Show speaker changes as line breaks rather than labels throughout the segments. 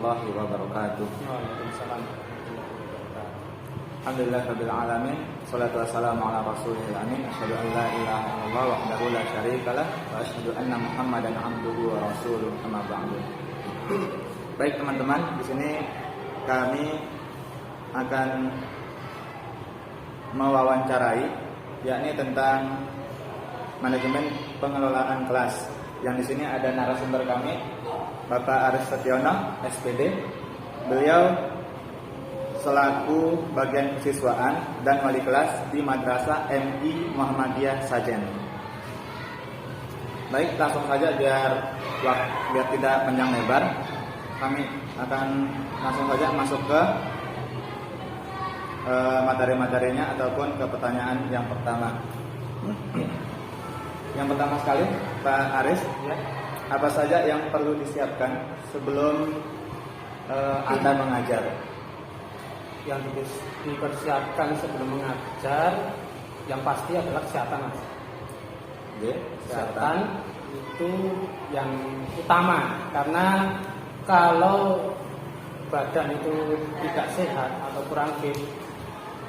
warahmatullahi wabarakatuh.
Waalaikumsalam warahmatullahi wabarakatuh.
Alhamdulillah rabbil alamin. Shalatu wassalamu ala rasulil amin. Asyhadu an la ilaha illallah wahdahu la syarikalah wa asyhadu anna Muhammadan abduhu wa rasuluh. Amma ba'du. Baik teman-teman, di sini kami akan mewawancarai yakni tentang manajemen pengelolaan kelas. Yang di sini ada narasumber kami, Bapak Aris Setiono, SPD. Beliau selaku bagian kesiswaan dan wali kelas di Madrasah MI Muhammadiyah Sajen. Baik, langsung saja biar tidak panjang lebar. Kami akan langsung saja masuk ke materi-materinya ataupun ke pertanyaan yang pertama. Yang pertama sekali, Pak Aris,
Ya.
apa saja yang perlu disiapkan sebelum Anda mengajar?
Yang dipersiapkan sebelum mengajar yang pasti adalah kesehatan, Mas. Kesehatan itu yang utama, karena kalau badan itu tidak sehat atau kurang fit,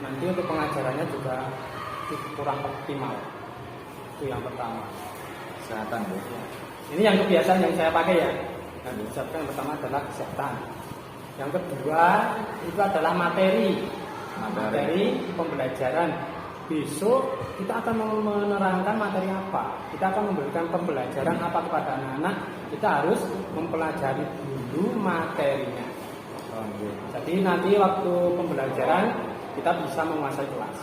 nanti untuk pengajarannya juga kurang optimal. Itu yang pertama.
Kesehatan, Bu.
Ya. Ini yang kebiasaan yang saya pakai ya. Yang diucapkan yang pertama adalah kesehatan. Yang kedua itu adalah materi pembelajaran. Besok kita akan menerangkan materi apa. Kita akan memberikan pembelajaran apa kepada anak-anak. Kita harus mempelajari dulu materinya. Jadi nanti waktu pembelajaran kita bisa menguasai kelas.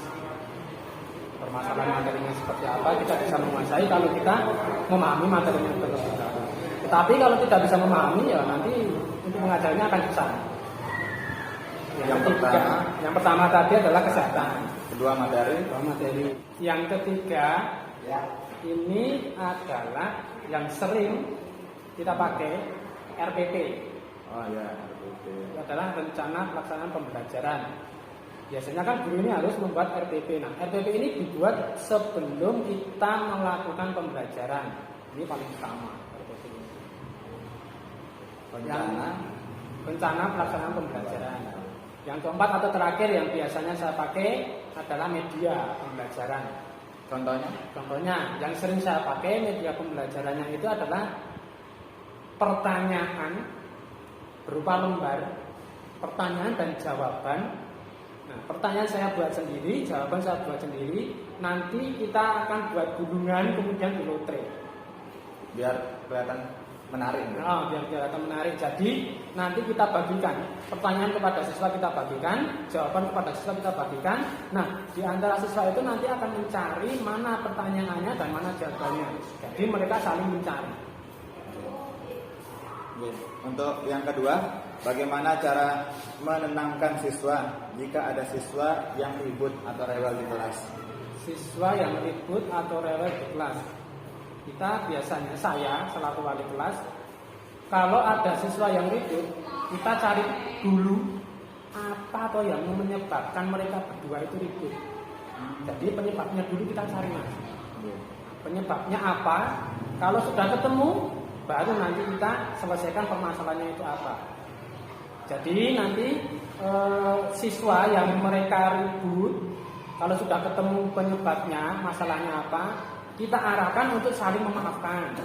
Permasalahan materinya seperti apa kita bisa menguasai kalau kita memahami materinya terlebih dahulu. Tetapi kalau tidak bisa memahami ya nanti untuk mengajarnya akan susah. Yang pertama tadi adalah kesehatan.
Kedua materi.
Yang ketiga ini adalah yang sering kita pakai RPP.
Oh ya, RPP.
Itu adalah rencana pelaksanaan pembelajaran. Biasanya kan guru ini harus membuat RPP. Nah, RPP ini dibuat sebelum kita melakukan pembelajaran. Ini paling utama RPP ini. Rencana pelaksanaan pembelajaran. Yang keempat atau terakhir yang biasanya saya pakai adalah media pembelajaran. Contohnya yang sering saya pakai media pembelajarannya itu adalah pertanyaan berupa lembar, pertanyaan dan jawaban. Nah, pertanyaan saya buat sendiri, jawaban saya buat sendiri. Nanti kita akan buat gulungan kemudian dilotre.
Biar kelihatan menarik.
Biar kelihatan menarik. Jadi nanti kita bagikan pertanyaan kepada siswa, kita bagikan jawaban kepada siswa, kita bagikan. Nah, di antara siswa itu nanti akan mencari mana pertanyaannya dan mana jawabannya. Jadi mereka saling mencari.
Untuk yang kedua, bagaimana cara menenangkan siswa jika ada siswa yang ribut atau rewel di kelas?
Siswa yang ribut atau rewel di kelas, kita biasanya, saya selaku wali kelas, kalau ada siswa yang ribut, kita cari dulu apa atau yang menyebabkan mereka berdua itu ribut. Jadi penyebabnya dulu kita cari, Mas. Penyebabnya apa? Kalau sudah ketemu, baru nanti kita selesaikan permasalahannya itu apa. Jadi nanti siswa yang mereka ribut, kalau sudah ketemu penyebabnya, masalahnya apa, kita arahkan untuk saling memaafkan.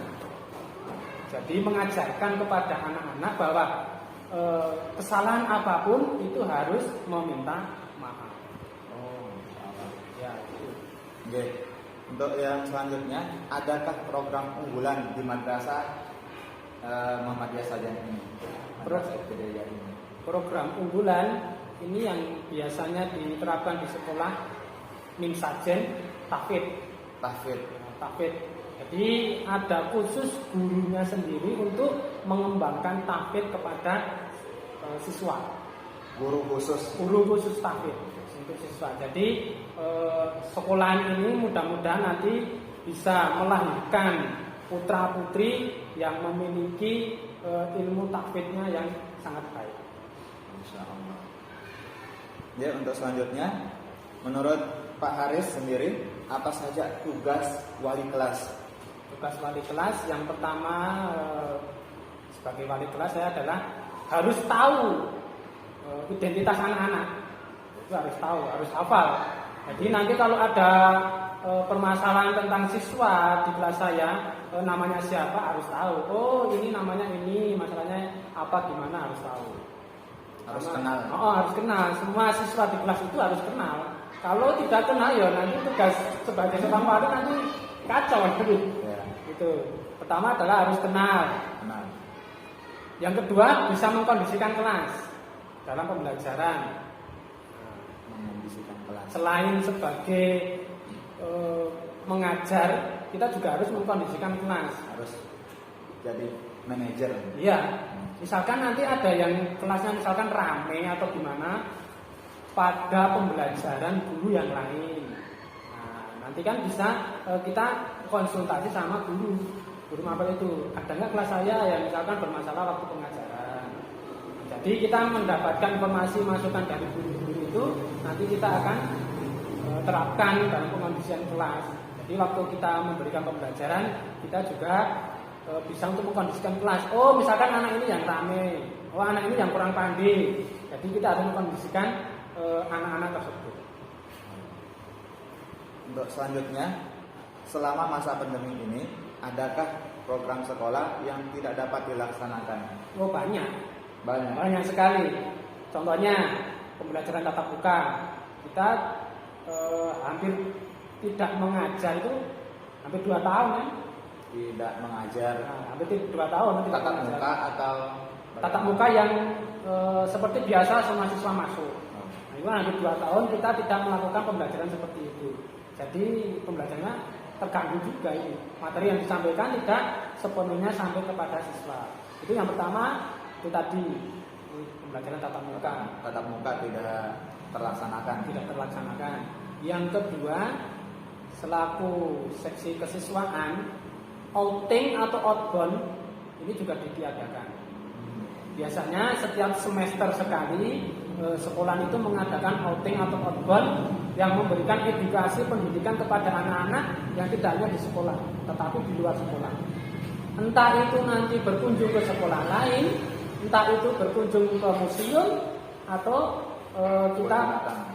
Jadi mengajarkan kepada anak-anak bahwa kesalahan apapun itu harus meminta maaf. Ya, itu.
Untuk yang selanjutnya, adakah program unggulan di Madrasah Muhammadiyah Sajen ini?
Program unggulan ini yang biasanya diterapkan di sekolah Mim Sajen, tahfidz. Jadi ada khusus gurunya sendiri untuk mengembangkan tahfidz kepada siswa. Guru khusus tahfidz untuk siswa. Jadi sekolahan ini mudah-mudahan nanti bisa melahirkan putra-putri yang memiliki ilmu tahfidznya yang sangat baik.
Insyaallah. Ya, untuk selanjutnya, menurut Pak Haris sendiri, apa saja tugas wali kelas?
Tugas wali kelas yang pertama sebagai wali kelas saya adalah harus tahu identitas anak-anak. Itu harus tahu, harus hafal. Jadi nanti kalau ada permasalahan tentang siswa di kelas saya, namanya siapa harus tahu. Oh ini namanya ini, masalahnya apa gimana harus tahu.
Harus kenal.
Harus kenal. Semua siswa di kelas itu harus kenal. Kalau tidak kenal ya nanti tugas sebagai seorang wali nanti kacau gitu.
Ya.
Itu. Pertama adalah harus kenal.
Kenal.
Yang kedua bisa mengkondisikan kelas dalam pembelajaran.
Mengkondisikan kelas.
Selain sebagai mengajar, kita juga harus mengkondisikan kelas.
Harus jadi manajer.
Iya. Misalkan nanti ada yang kelasnya misalkan rame atau gimana pada pembelajaran guru yang lain. Nah, nanti kan bisa kita konsultasi sama guru mapel itu. Ada nggak kelas saya yang misalkan bermasalah waktu pengajaran? Jadi kita mendapatkan informasi masukan dari guru-guru itu, nanti kita akan terapkan dalam pengondisian kelas. Jadi waktu kita memberikan pembelajaran, kita juga bisa untuk mengkondisikan kelas. Oh, misalkan anak ini yang rame, oh anak ini yang kurang pandai. Jadi kita harus mengkondisikan anak-anak tersebut.
Untuk selanjutnya, selama masa pandemi ini, adakah program sekolah yang tidak dapat dilaksanakan?
Oh banyak.
Banyak
Sekali. Contohnya pembelajaran tatap muka. Kita hampir tidak mengajar itu hampir 2 tahun kan?
Tidak mengajar.
Hampir 2 tahun tidak
Tatap
mengajar.
muka atau
Tatap muka yang seperti biasa semua siswa masuk. Nah, itu hampir 2 tahun kita tidak melakukan pembelajaran seperti itu. Jadi pembelajarannya terganggu juga ini. Materi yang disampaikan tidak sepenuhnya sampai kepada siswa. Itu yang pertama, itu tadi pembelajaran tatap muka.
Tatap muka tidak terlaksanakan.
Tidak terlaksanakan. Yang kedua, selaku seksi kesiswaan, outing atau outbound ini juga ditiadakan. Biasanya setiap semester sekali sekolah itu mengadakan outing atau outbound yang memberikan edukasi pendidikan kepada anak-anak yang tidak hanya di sekolah, tetapi di luar sekolah. Entah itu nanti berkunjung ke sekolah lain, entah itu berkunjung ke museum atau kita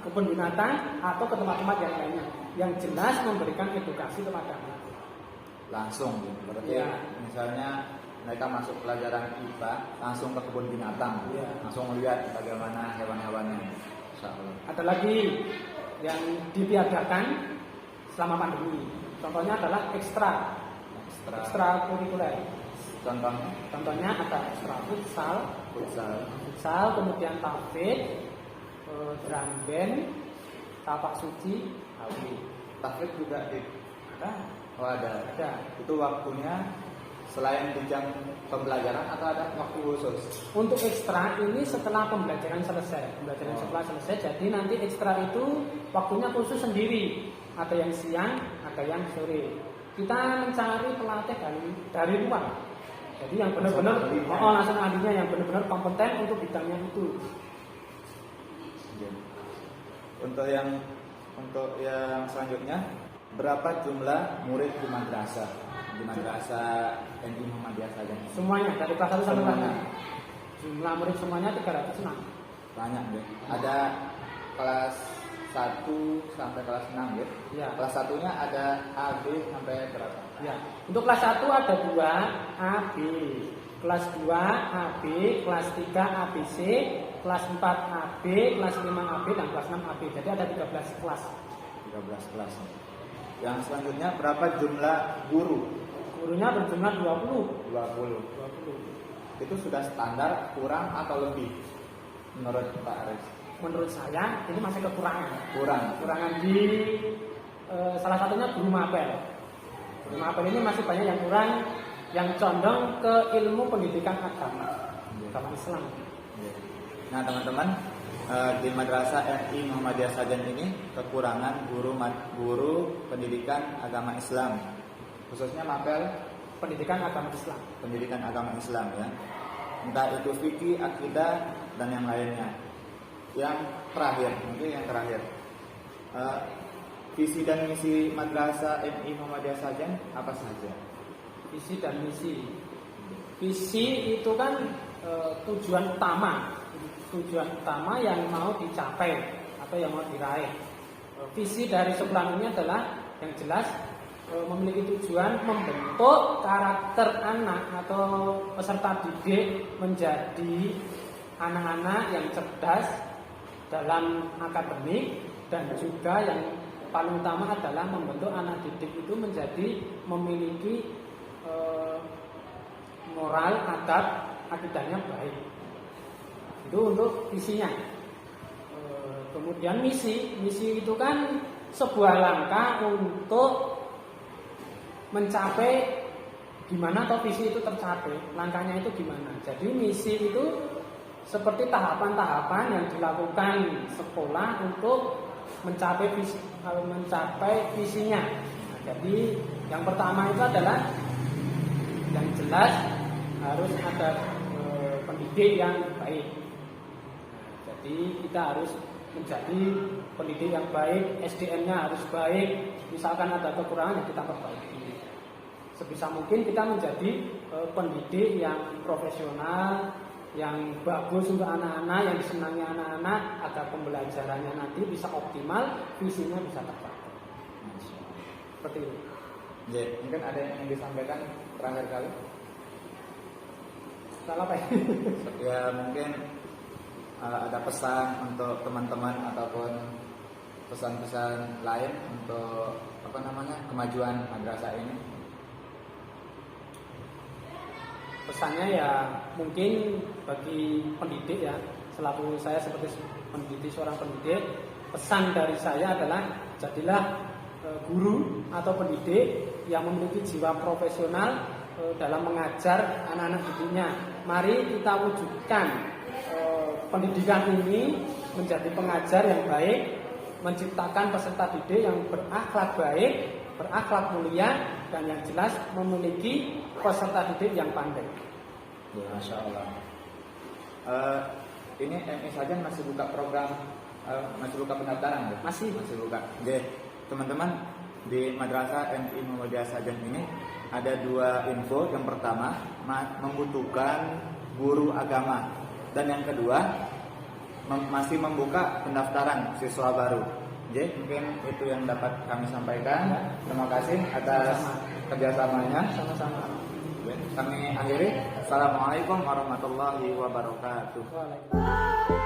kebun binatang atau ke tempat-tempat yang lainnya. Yang jelas memberikan edukasi kepada anak.
Langsung, berarti
Ya.
misalnya mereka masuk pelajaran IPA langsung ke kebun binatang,
Ya.
langsung melihat bagaimana hewan-hewannya. Insya Allah.
Ada lagi yang ditiadakan selama pandemi. Contohnya adalah ekstra kurikuler. Contohnya ada ekstra futsal, kemudian tafid, drum band, tapak suci, hawi.
Tafid juga
Ada.
Oh ada. Itu waktunya selain di jam pembelajaran atau ada waktu khusus?
Untuk ekstra ini setelah pembelajaran selesai. Setelah selesai, jadi nanti ekstra itu waktunya khusus sendiri. Ada yang siang, ada yang sore. Kita mencari pelatih dari luar. Jadi yang benar-benar langsung ahlinya yang benar-benar kompeten untuk bidangnya itu.
Untuk yang selanjutnya, berapa jumlah murid di madrasah NI Muhammadiyah saja?
Semuanya dari kelas 1 sampai kelas
Semuanya.
6. Jumlah murid semuanya 306.
Banyak deh. Ada kelas 1 sampai kelas 6 ya.
Ya.
Kelas 1-nya ada A, B sampai berapa?
Ya. Untuk kelas 1 ada 2 A, B. Kelas 2 A, B, kelas 3 A, B, C, kelas 4 A, B, kelas 5 A, B, dan kelas 6 A, B. Jadi ada 13 kelas.
13 kelas. Yang selanjutnya berapa jumlah guru?
Gurunya berjumlah 20.
20. Itu sudah standar, kurang atau lebih menurut Pak Aris?
Menurut saya ini masih kekurangan.
Kurang
di salah satunya guru mapel. Guru mapel ini masih banyak yang kurang, yang condong ke ilmu pendidikan agama Islam.
Nah teman-teman, di Madrasah NI Muhammadiyah Sajan ini kekurangan guru pendidikan agama Islam, khususnya mapel
Pendidikan agama Islam.
pendidikan agama Islam ya. Entah itu fikih, akidah dan yang lainnya. Yang terakhir, visi dan misi Madrasah NI Muhammadiyah Sajan apa saja?
Visi dan misi. Visi itu kan tujuan utama yang mau dicapai atau yang mau diraih. Visi dari sekolah ini adalah yang jelas memiliki tujuan membentuk karakter anak atau peserta didik menjadi anak-anak yang cerdas dalam akademik, dan juga yang paling utama adalah membentuk anak didik itu menjadi memiliki moral, adab, akidahnya baik. Itu untuk visinya. Kemudian misi itu kan sebuah langkah untuk mencapai gimana atau visi itu tercapai, langkahnya itu gimana. Jadi misi itu seperti tahapan-tahapan yang dilakukan sekolah untuk mencapai visinya. Nah, jadi yang pertama itu adalah yang jelas harus ada pendidik yang baik. Nah, jadi kita harus menjadi pendidik yang baik, SDM-nya harus baik. Misalkan ada kekurangan, ya kita perbaiki. Sebisa mungkin kita menjadi pendidik yang profesional, yang bagus untuk anak-anak, yang disenangi anak-anak, agar pembelajarannya nanti bisa optimal, visinya bisa tercapai. Seperti itu.
Ya, mungkin ada yang ingin disampaikan terakhir kali.
Salah apa ya?
Ya mungkin ada pesan untuk teman-teman ataupun pesan-pesan lain untuk kemajuan madrasah ini.
Pesannya ya mungkin bagi pendidik ya, selaku saya sebagai seorang pendidik, pesan dari saya adalah jadilah guru atau pendidik yang memiliki jiwa profesional dalam mengajar anak-anak didiknya. Mari kita wujudkan pendidikan ini menjadi pengajar yang baik, menciptakan peserta didik yang berakhlak baik, berakhlak mulia, dan yang jelas memiliki peserta didik yang pandai.
Ya, Masya Allah. Ini MI saja masih buka program, masih buka pendaftaran ya?
Masih
buka. Oke, teman-teman, di Madrasah MI Muhammadiyah Sajan ini ada dua info. Yang pertama, membutuhkan guru agama, dan yang kedua masih membuka pendaftaran siswa baru. Jadi mungkin itu yang dapat kami sampaikan. Terima kasih atas kerjasamanya.
Sama-sama.
Kami akhiri. Assalamualaikum warahmatullahi wabarakatuh.
Waalaikumsalam.